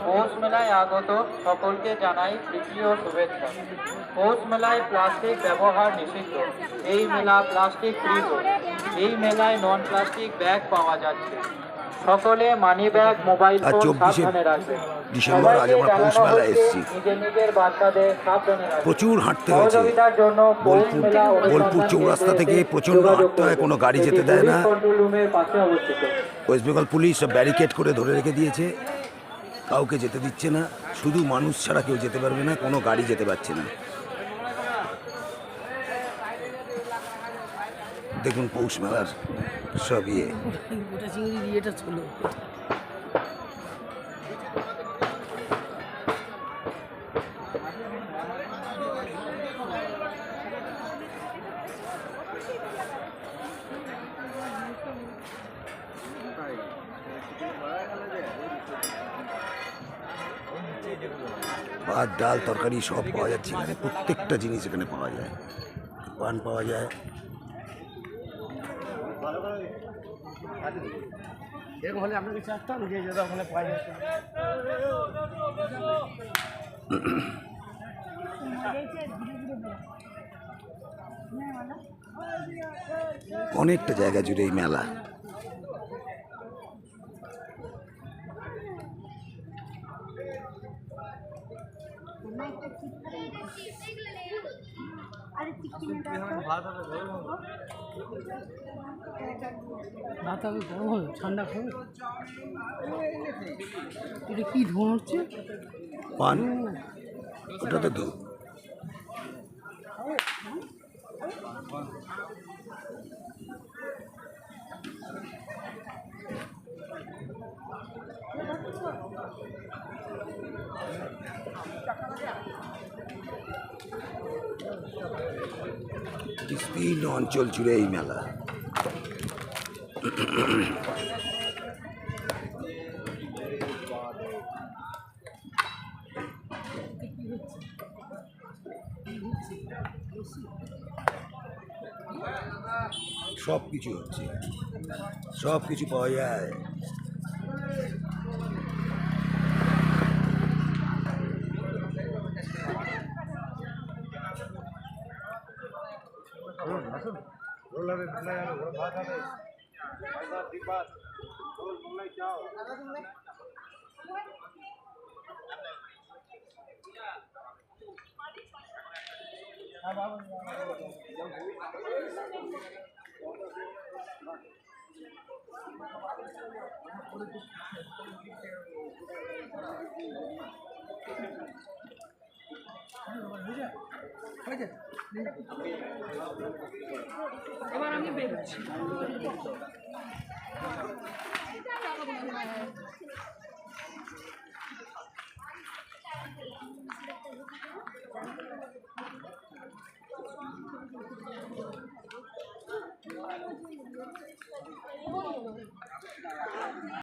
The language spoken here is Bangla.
পৌষ মেলায় আগত সকলকে জানাই প্রীতি ও শুভেচ্ছা। পৌষ মেলায় প্লাস্টিক ব্যবহার নিষিদ্ধ। এই মেলা প্লাস্টিক ফ্রি। এই মেলায় নন প্লাস্টিক ব্যাগ পাওয়া যাচ্ছে। সকলে মানি ব্যাগ, মোবাইল ফোন সাবধানে রাখবেন। ডিসেম্বর আজ আমরা পৌষ মেলায় এসেছি। নিজের বাচ্চাদের সাবধানে রাখবেন। প্রচুর হাঁটতে হয়েছে। বোলপুর চৌরাস্তা থেকে প্রচন্ড হাঁটতে হয়, কোনো গাড়ি যেতে দেয় না। ওয়েস্ট বেঙ্গল পুলিশ সব ব্যারিকেড করে ধরে রেখে দিয়েছে, কাউকে যেতে দিচ্ছে না। শুধু মানুষ ছাড়া কেউ যেতে পারবে না, কোনো গাড়ি যেতে পারছে না। দেখুন পৌষ মেলার সব ভাত, ডাল, তরকারি সব পাওয়া যাচ্ছে এখানে। প্রত্যেকটা জিনিস এখানে পাওয়া যায়। পান পাওয়া যায়। অনেকটা জায়গা জুড়ে এই মেলা। ঠান্ডা খাবে। এটা কি ধোঁয়া হচ্ছে? পান, ওটা তো ধূপ। বিস্তীর্ণ অঞ্চল জুড়ে এই মেলা। সব কিছু হচ্ছে, সব কিছু পাওয়া যায়। এবার আমি বেরোচ্ছি।